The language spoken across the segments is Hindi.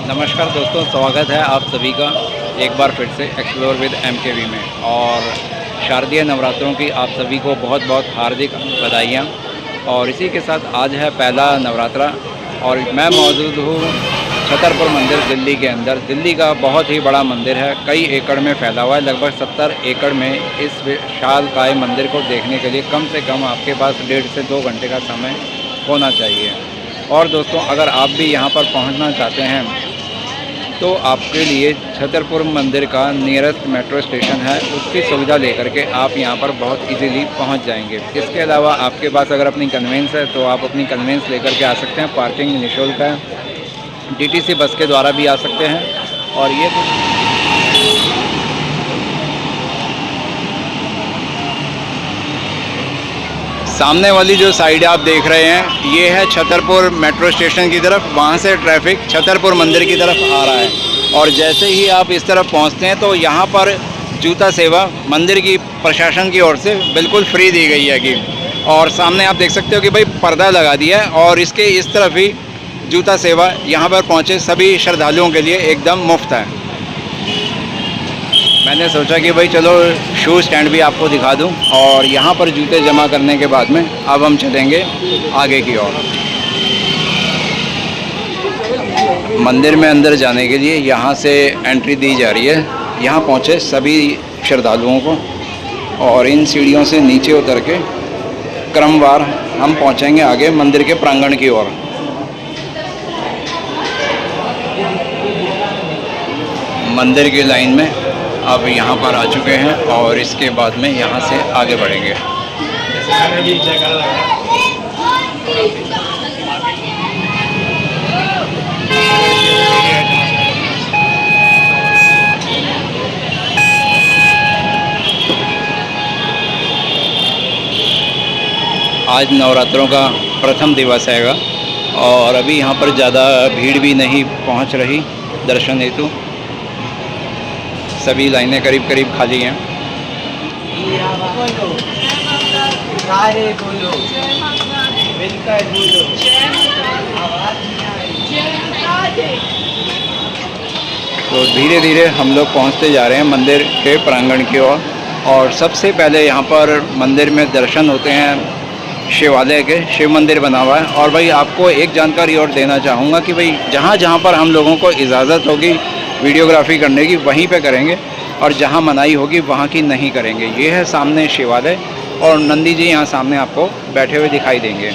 नमस्कार दोस्तों, स्वागत है आप सभी का एक बार फिर से एक्सप्लोर विद एमकेवी में। और शारदीय नवरात्रों की आप सभी को बहुत बहुत हार्दिक बधाइयाँ। और इसी के साथ आज है पहला नवरात्रा और मैं मौजूद हूँ छतरपुर मंदिर दिल्ली के अंदर। दिल्ली का बहुत ही बड़ा मंदिर है, कई एकड़ में फैला हुआ है। लगभग 70 एकड़ में इस विशालकाय मंदिर को देखने के लिए कम से कम आपके पास 1.5 से 2 घंटे का समय होना चाहिए। और दोस्तों, अगर आप भी यहाँ पर पहुँचना चाहते हैं तो आपके लिए छतरपुर मंदिर का नियरेस्ट मेट्रो स्टेशन है, उसकी सुविधा लेकर के आप यहाँ पर बहुत इजीली पहुँच जाएंगे। इसके अलावा आपके पास अगर अपनी कन्वेंस है तो आप अपनी कन्वेंस लेकर के आ सकते हैं। पार्किंग निःशुल्क है, डीटीसी बस के द्वारा भी आ सकते हैं। और ये सामने वाली जो साइड आप देख रहे हैं ये है छतरपुर मेट्रो स्टेशन की तरफ। वहाँ से ट्रैफिक छतरपुर मंदिर की तरफ आ रहा है। और जैसे ही आप इस तरफ पहुँचते हैं तो यहाँ पर जूता सेवा मंदिर की प्रशासन की ओर से बिल्कुल फ्री दी गई है कि। और सामने आप देख सकते हो कि भाई पर्दा लगा दिया है और इसके इस तरफ ही जूता सेवा यहाँ पर पहुँचे सभी श्रद्धालुओं के लिए एकदम मुफ्त है। मैंने सोचा कि भाई चलो शू स्टैंड भी आपको दिखा दूं। और यहाँ पर जूते जमा करने के बाद में अब हम चलेंगे आगे की ओर। मंदिर में अंदर जाने के लिए यहाँ से एंट्री दी जा रही है। यहाँ पहुँचे सभी श्रद्धालुओं को और इन सीढ़ियों से नीचे उतर के क्रमवार हम पहुँचेंगे आगे मंदिर के प्रांगण की ओर। मंदिर की लाइन में अब यहाँ पर आ चुके हैं और इसके बाद में यहाँ से आगे बढ़ेंगे। आज नवरात्रों का प्रथम दिवस हैगा और अभी यहाँ पर ज़्यादा भीड़ भी नहीं पहुँच रही दर्शन हेतु। सभी लाइनें करीब करीब खाली हैं। तो धीरे धीरे हम लोग पहुंचते जा रहे हैं मंदिर के प्रांगण की ओर। और सबसे पहले यहाँ पर मंदिर में दर्शन होते हैं शिवालय के। शिव मंदिर बना हुआ है। और भाई आपको एक जानकारी और देना चाहूँगा कि भाई जहाँ जहाँ पर हम लोगों को इजाज़त होगी वीडियोग्राफी करने की वहीं पे करेंगे और जहाँ मनाही होगी वहाँ की नहीं करेंगे। ये है सामने शिवालय और नंदी जी यहाँ सामने आपको बैठे हुए दिखाई देंगे।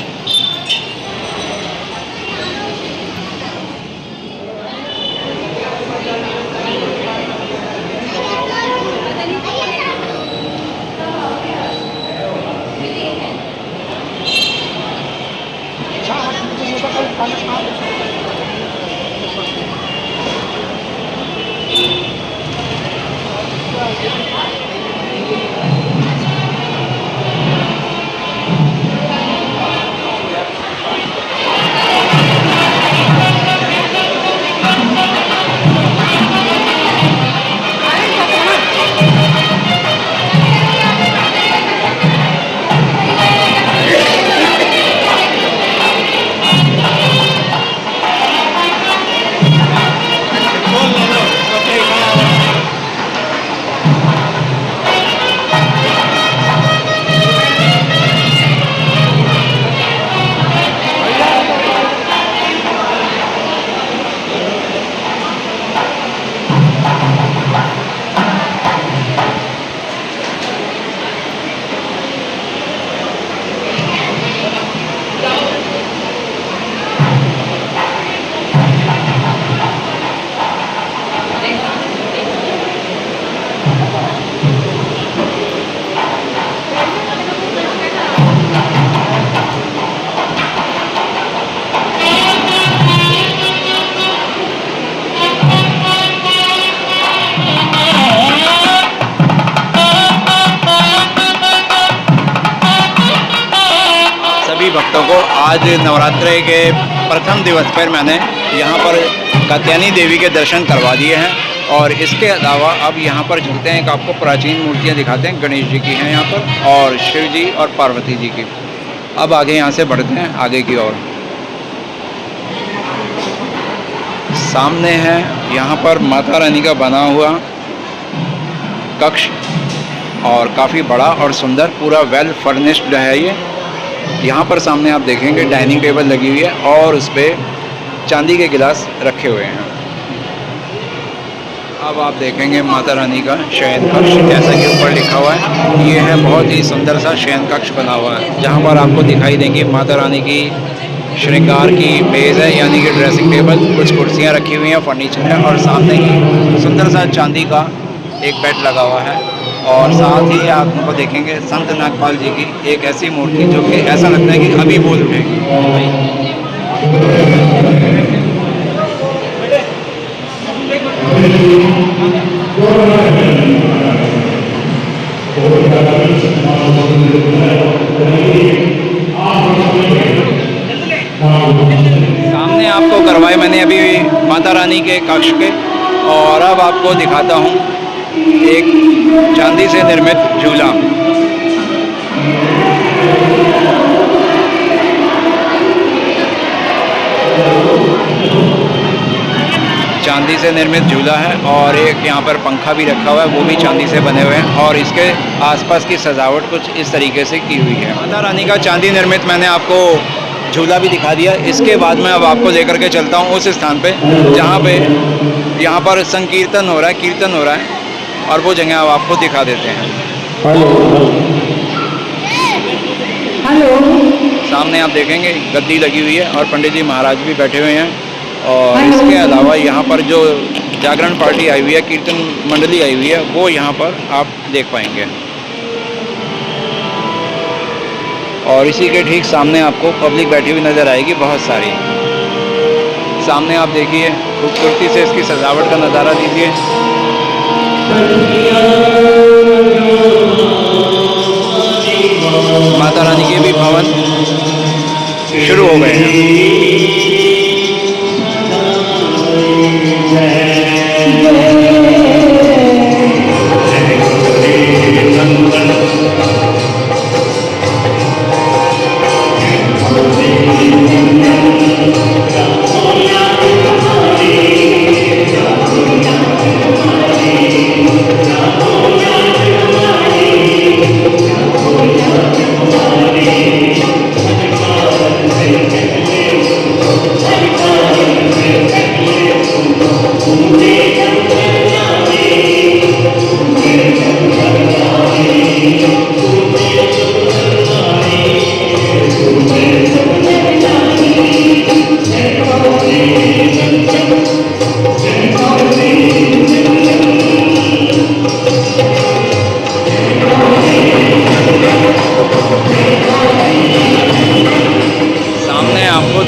भक्तों को आज नवरात्रे के प्रथम दिवस पर मैंने यहाँ पर कात्यायनी देवी के दर्शन करवा दिए हैं। और इसके अलावा अब यहाँ पर चलते हैं, एक आपको प्राचीन मूर्तियाँ दिखाते हैं। गणेश जी की हैं यहाँ पर और शिव जी और पार्वती जी की। अब आगे यहाँ से बढ़ते हैं आगे की ओर। सामने है यहाँ पर माता रानी का बना हुआ कक्ष और काफ़ी बड़ा और सुंदर, पूरा वेल फर्निश्ड है ये। यहाँ पर सामने आप देखेंगे डाइनिंग टेबल लगी हुई है और उस पर चांदी के गिलास रखे हुए हैं। अब आप देखेंगे माता रानी का शयन कक्ष, जैसा कि ऊपर लिखा हुआ है। ये है बहुत ही सुंदर सा शयन कक्ष बना हुआ है, जहाँ पर आपको दिखाई देंगी माता रानी की श्रृंगार की मेज़ है, यानी कि ड्रेसिंग टेबल, कुछ कुर्सियाँ रखी हुई हैं, फर्नीचर है और सामने ही सुंदर सा चांदी का एक बेड लगा हुआ है। और साथ ही आपको देखेंगे संत नागपाल जी की एक ऐसी मूर्ति जो कि ऐसा लगता है कि अभी बोल उठेगी। सामने आपको करवाए मैंने अभी माता रानी के कक्ष के, और अब आपको दिखाता हूँ एक चांदी से निर्मित झूला। चांदी से निर्मित झूला है और एक यहाँ पर पंखा भी रखा हुआ है, वो भी चांदी से बने हुए हैं और इसके आसपास की सजावट कुछ इस तरीके से की हुई है। माता रानी का चांदी निर्मित मैंने आपको झूला भी दिखा दिया। इसके बाद मैं अब आपको लेकर के चलता हूँ उस स्थान पे जहाँ पे यहाँ पर संकीर्तन हो रहा है, कीर्तन हो रहा है, और वो जगह अब आपको दिखा देते हैं। सामने आप देखेंगे गद्दी लगी हुई है और पंडित जी महाराज भी बैठे हुए हैं। और इसके अलावा यहाँ पर जो जागरण पार्टी आई हुई है, कीर्तन मंडली आई हुई है, वो यहाँ पर आप देख पाएंगे। और इसी के ठीक सामने आपको पब्लिक बैठी हुई नज़र आएगी बहुत सारी। सामने आप देखिए खूबसूरती से इसकी सजावट का नज़ारा दीजिए। माता रानी के भी भवन शुरू हो गए हैं।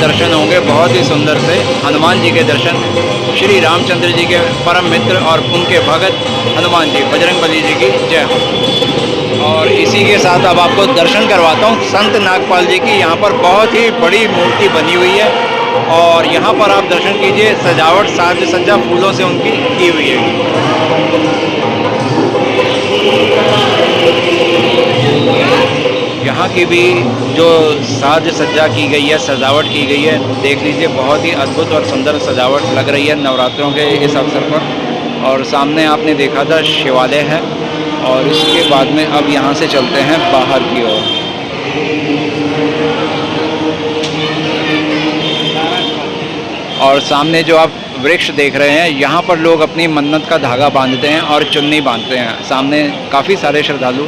दर्शन होंगे बहुत ही सुंदर से हनुमान जी के दर्शन, श्री रामचंद्र जी के परम मित्र और उनके भगत हनुमान जी, बजरंगबली जी की जय हो। और इसी के साथ अब आपको दर्शन करवाता हूँ संत नागपाल जी की। यहाँ पर बहुत ही बड़ी मूर्ति बनी हुई है और यहाँ पर आप दर्शन कीजिए। सजावट साज सज्जा फूलों से उनकी की हुई है। यहाँ की भी जो साज सज्जा की गई है, सजावट की गई है, देख लीजिए बहुत ही अद्भुत और सुंदर सजावट लग रही है नवरात्रों के इस अवसर पर। और सामने आपने देखा था शिवालय है और इसके बाद में अब यहाँ से चलते हैं बाहर की ओर। और सामने जो आप वृक्ष देख रहे हैं, यहाँ पर लोग अपनी मन्नत का धागा बांधते हैं और चुन्नी बांधते हैं। सामने काफ़ी सारे श्रद्धालु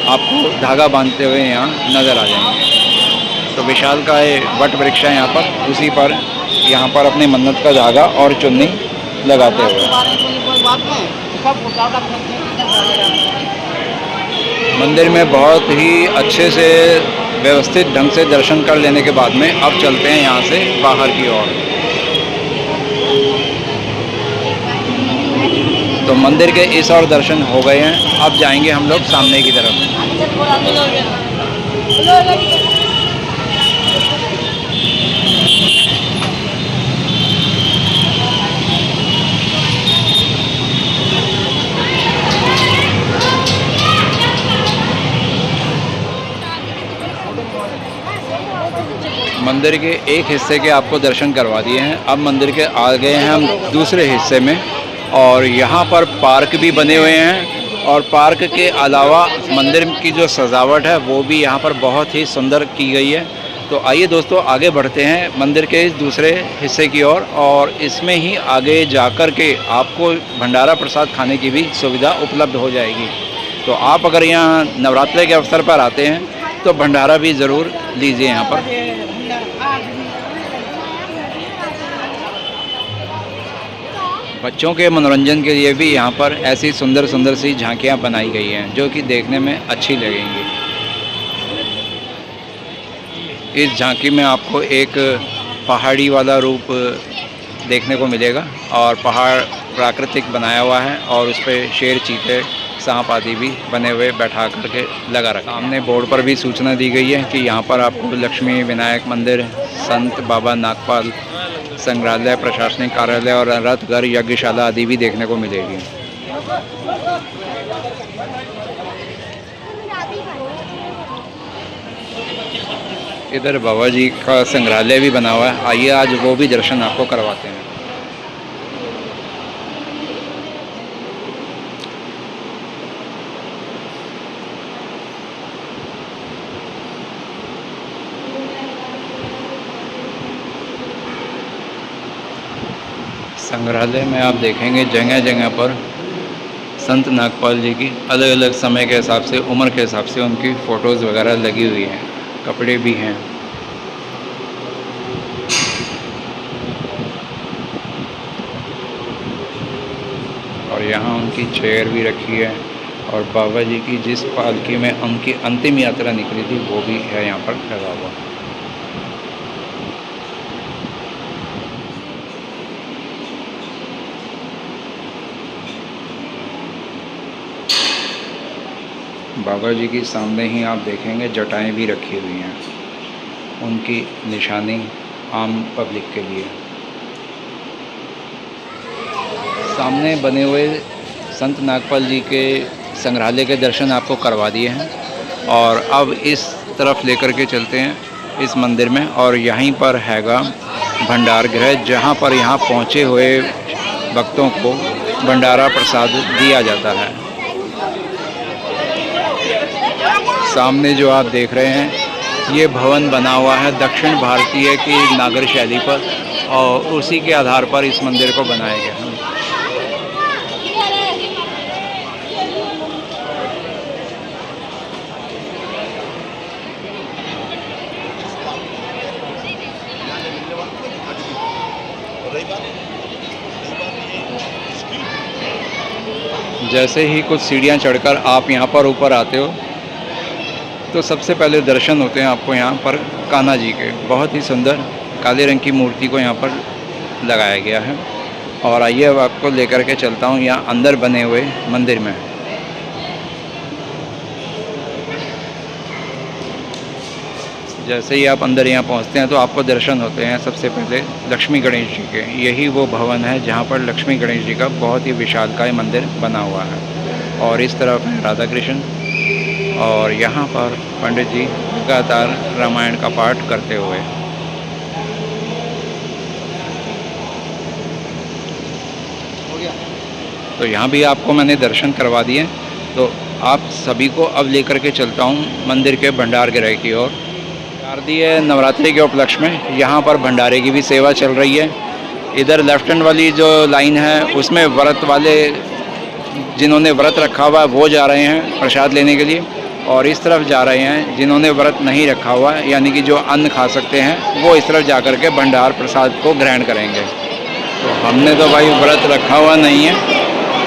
आपको धागा बांधते हुए यहाँ नज़र आ जाएंगे। तो विशाल का ये वट वृक्ष है यहाँ पर, उसी पर यहाँ पर अपनी मन्नत का धागा और चुन्नी लगाते हुए मंदिर में बहुत ही अच्छे से व्यवस्थित ढंग से दर्शन कर लेने के बाद में अब चलते हैं यहाँ से बाहर की ओर। तो मंदिर के इस और दर्शन हो गए हैं, अब जाएंगे हम लोग सामने की तरफ। मंदिर के एक हिस्से के आपको दर्शन करवा दिए हैं। अब मंदिर के आ गए हैं हम दूसरे हिस्से में, और यहाँ पर पार्क भी बने हुए हैं, और पार्क के अलावा मंदिर की जो सजावट है वो भी यहाँ पर बहुत ही सुंदर की गई है। तो आइए दोस्तों, आगे बढ़ते हैं मंदिर के इस दूसरे हिस्से की ओर, और इसमें ही आगे जाकर के आपको भंडारा प्रसाद खाने की भी सुविधा उपलब्ध हो जाएगी। तो आप अगर यहाँ नवरात्रि के अवसर पर आते हैं तो भंडारा भी ज़रूर लीजिए यहाँ पर। बच्चों के मनोरंजन के लिए भी यहाँ पर ऐसी सुंदर सुंदर सी झांकियाँ बनाई गई हैं जो कि देखने में अच्छी लगेंगी। इस झांकी में आपको एक पहाड़ी वाला रूप देखने को मिलेगा, और पहाड़ प्राकृतिक बनाया हुआ है, और उस पर शेर, चीते, सांप आदि भी बने हुए बैठा करके लगा रखा। सामने बोर्ड पर भी सूचना दी गई है कि यहाँ पर आपको लक्ष्मी विनायक मंदिर, संत बाबा नागपाल संग्रहालय, प्रशासनिक कार्यालय और रथघर, यज्ञशाला आदि भी देखने को मिलेगी। इधर बाबा जी का संग्रहालय भी बना हुआ है। आइए आज वो भी दर्शन आपको करवाते हैं। संग्रहालय में आप देखेंगे जगह जगह पर संत नागपाल जी की अलग अलग समय के हिसाब से, उम्र के हिसाब से उनकी फ़ोटोज़ वगैरह लगी हुई हैं, कपड़े भी हैं। और यहाँ उनकी चेयर भी रखी है, और बाबा जी की जिस पालकी में उनकी अंतिम यात्रा निकली थी वो भी है यहाँ पर लगा हुआ। बाबा जी की सामने ही आप देखेंगे जटाएं भी रखी हुई हैं, उनकी निशानी आम पब्लिक के लिए। सामने बने हुए संत नागपाल जी के संग्रहालय के दर्शन आपको करवा दिए हैं, और अब इस तरफ लेकर के चलते हैं इस मंदिर में, और यहीं पर हैगा भंडार गृह, जहाँ पर यहाँ पहुँचे हुए भक्तों को भंडारा प्रसाद दिया जाता है। सामने जो आप देख रहे हैं ये भवन बना हुआ है दक्षिण भारतीय की नागर शैली पर, और उसी के आधार पर इस मंदिर को बनाया गया है। जैसे ही कुछ सीढ़ियाँ चढ़कर आप यहाँ पर ऊपर आते हो तो सबसे पहले दर्शन होते हैं आपको यहाँ पर कान्हा जी के। बहुत ही सुंदर काले रंग की मूर्ति को यहाँ पर लगाया गया है, और आइए अब आपको लेकर के चलता हूँ यहाँ अंदर बने हुए मंदिर में। जैसे ही आप अंदर यहाँ पहुँचते हैं तो आपको दर्शन होते हैं सबसे पहले लक्ष्मी गणेश जी के। यही वो भवन है जहाँ पर लक्ष्मी गणेश जी का बहुत ही विशालकाय मंदिर बना हुआ है, और इस तरफ है राधा कृष्ण, और यहाँ पर पंडित जी लगातार रामायण का पाठ करते हुए। तो यहाँ भी आपको मैंने दर्शन करवा दिए, तो आप सभी को अब लेकर के चलता हूँ मंदिर के भंडार गृह की ओर। शारदीय नवरात्रि के उपलक्ष्य में यहाँ पर भंडारे की भी सेवा चल रही है। इधर लेफ्ट हैंड वाली जो लाइन है उसमें व्रत वाले जिन्होंने व्रत रखा हुआ है वो जा रहे हैं प्रसाद लेने के लिए, और इस तरफ जा रहे हैं जिन्होंने व्रत नहीं रखा हुआ है, यानी कि जो अन्न खा सकते हैं वो इस तरफ जा कर के भंडार प्रसाद को ग्रहण करेंगे। तो हमने तो भाई व्रत रखा हुआ नहीं है,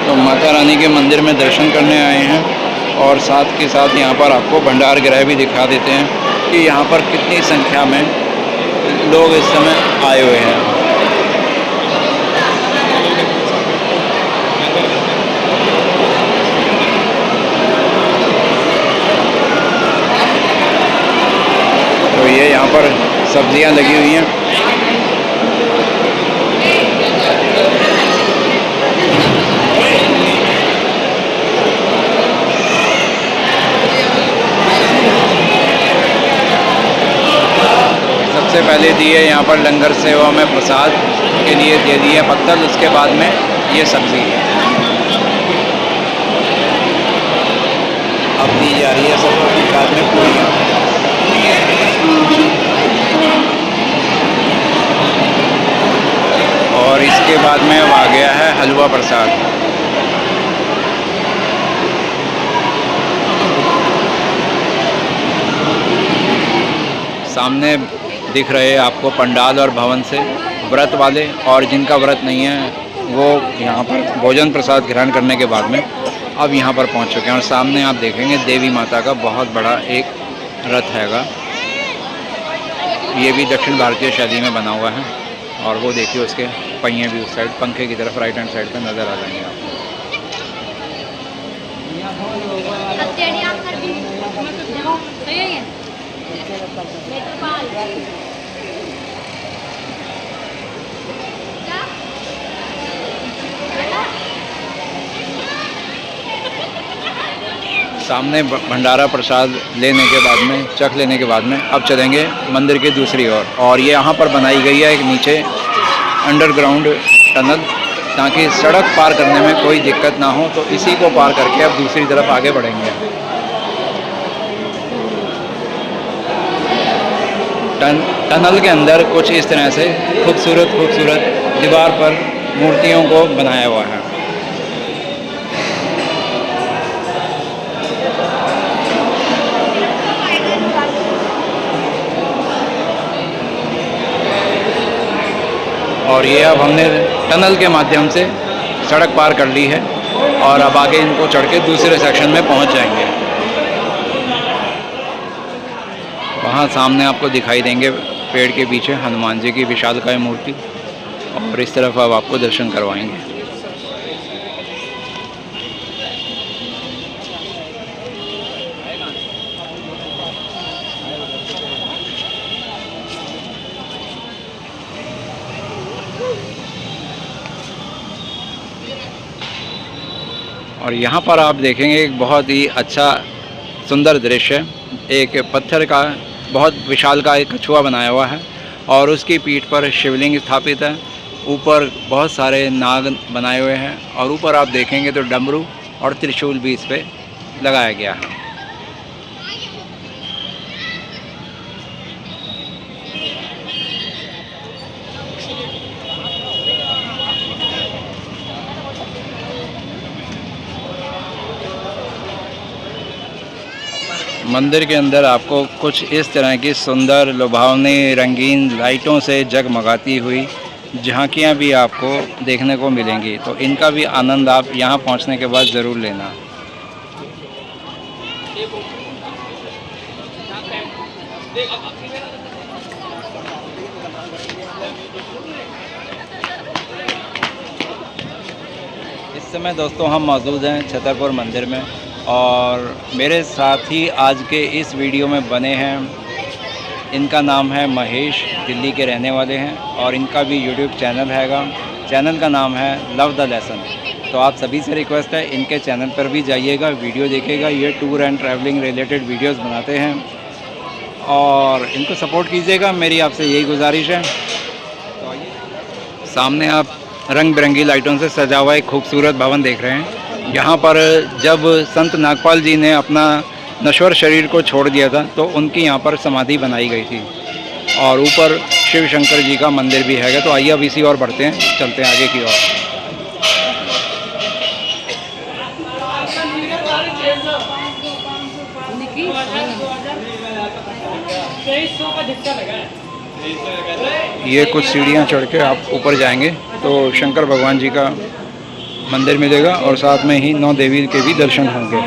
तो माता रानी के मंदिर में दर्शन करने आए हैं, और साथ के साथ यहाँ पर आपको भंडार गृह भी दिखा देते हैं कि यहाँ पर कितनी संख्या में लोग इस समय आए हुए हैं। तो ये यहाँ पर सब्जियाँ लगी हुई हैं। सबसे पहले दिए यहाँ पर लंगर सेवा में प्रसाद के लिए दे दिए पत्तल, उसके बाद में ये सब्ज़ी अब दी जा रही है सबको, के साथ में पूरियाँ। और इसके बाद में अब आ गया है हलवा प्रसाद। सामने दिख रहे हैं आपको पंडाल और भवन से व्रत वाले, और जिनका व्रत नहीं है वो यहाँ पर भोजन प्रसाद ग्रहण करने के बाद में अब यहाँ पर पहुँच चुके हैं। और सामने आप देखेंगे देवी माता का बहुत बड़ा एक रथ हैगा, ये भी दक्षिण भारतीय शैली में बना हुआ है। और वो देखिए उसके पहिए भी उस साइड पंखे की तरफ राइट हैंड साइड पे नज़र आ जाएंगे आपको। सामने भंडारा प्रसाद लेने के बाद में, चख लेने के बाद में अब चलेंगे मंदिर की दूसरी ओर। और ये यहाँ पर बनाई गई है एक नीचे अंडरग्राउंड टनल, ताकि सड़क पार करने में कोई दिक्कत ना हो। तो इसी को पार करके अब दूसरी तरफ आगे बढ़ेंगे। टनल के अंदर कुछ इस तरह से खूबसूरत दीवार पर मूर्तियों को बनाया हुआ है। और ये अब हमने टनल के माध्यम से सड़क पार कर ली है और अब आगे इनको चढ़ के दूसरे सेक्शन में पहुंच जाएंगे। वहाँ सामने आपको दिखाई देंगे पेड़ के पीछे हनुमान जी की विशालकाय मूर्ति, और इस तरफ अब आपको दर्शन करवाएंगे। और यहाँ पर आप देखेंगे एक बहुत ही अच्छा सुंदर दृश्य, एक पत्थर का बहुत विशाल का एक कछुआ बनाया हुआ है और उसकी पीठ पर शिवलिंग स्थापित है। ऊपर बहुत सारे नाग बनाए हुए हैं और ऊपर आप देखेंगे तो डमरू और त्रिशूल भी इस पे लगाया गया है। मंदिर के अंदर आपको कुछ इस तरह की सुंदर लुभावनी रंगीन लाइटों से जगमगाती हुई झांकियाँ भी आपको देखने को मिलेंगी, तो इनका भी आनंद आप यहाँ पहुँचने के बाद ज़रूर लेना। इस समय दोस्तों हम मौजूद हैं छतरपुर मंदिर में, और मेरे साथ ही आज के इस वीडियो में बने हैं। इनका नाम है महेश, दिल्ली के रहने वाले हैं और इनका भी यूट्यूब चैनल हैगा। चैनल का नाम है लव द लेसन। तो आप सभी से रिक्वेस्ट है इनके चैनल पर भी जाइएगा, वीडियो देखिएगा। ये tour and travelling related videos बनाते हैं और इनको सपोर्ट कीजिएगा, मेरी आपसे यही गुजारिश है। तो सामने आप रंग बिरंगी लाइटों से सजा हुआ एक खूबसूरत भवन देख रहे हैं। यहाँ पर जब संत नागपाल जी ने अपना नश्वर शरीर को छोड़ दिया था तो उनकी यहाँ पर समाधि बनाई गई थी, और ऊपर शिव शंकर जी का मंदिर भी है। तो आइए अब इसी और बढ़ते हैं, चलते हैं आगे की ओर। ये कुछ सीढ़ियाँ चढ़ के आप ऊपर जाएंगे तो शंकर भगवान जी का मंदिर मिलेगा और साथ में ही 9 देवी के भी दर्शन होंगे।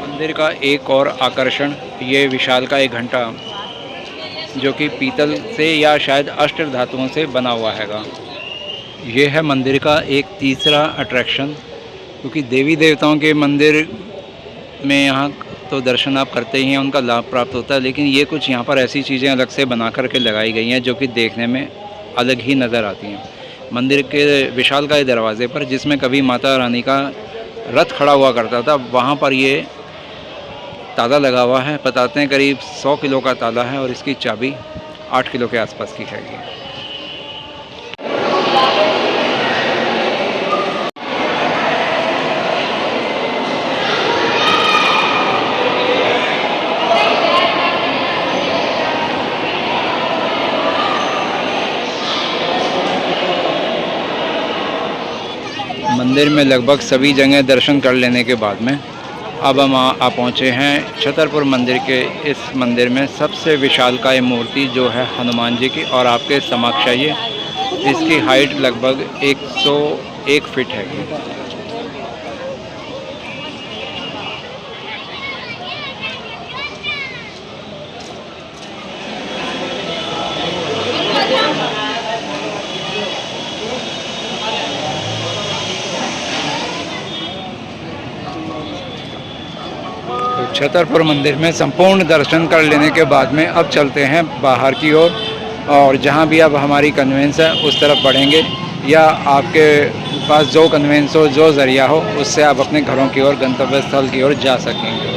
मंदिर का एक और आकर्षण ये विशालकाय घंटा, जो कि पीतल से या शायद अष्ट धातुओं से बना हुआ हैगा। ये है मंदिर का एक तीसरा अट्रैक्शन, क्योंकि देवी देवताओं के मंदिर में यहाँ तो दर्शन आप करते ही हैं, उनका लाभ प्राप्त होता है, लेकिन ये कुछ यहाँ पर ऐसी चीज़ें अलग से बना कर के लगाई गई हैं जो कि देखने में अलग ही नज़र आती हैं। मंदिर के विशालकाय दरवाजे पर, जिसमें कभी माता रानी का रथ खड़ा हुआ करता था, वहाँ पर ये ताला लगा हुआ है। बताते हैं करीब 100 किलो का ताला है और इसकी चाबी 8 किलो के आसपास की हैगी। मंदिर में लगभग सभी जगह दर्शन कर लेने के बाद में अब हम आ पहुँचे हैं छतरपुर मंदिर के इस मंदिर में सबसे विशालकाय मूर्ति जो है हनुमान जी की, और आपके समक्ष है ये। इसकी हाइट लगभग 101 फीट है। छतरपुर मंदिर में संपूर्ण दर्शन कर लेने के बाद में अब चलते हैं बाहर की ओर, और जहां भी अब हमारी कन्वेंस है उस तरफ बढ़ेंगे, या आपके पास जो कन्वेंस हो, जो ज़रिया हो, उससे आप अपने घरों की ओर, गंतव्य स्थल की ओर जा सकेंगे।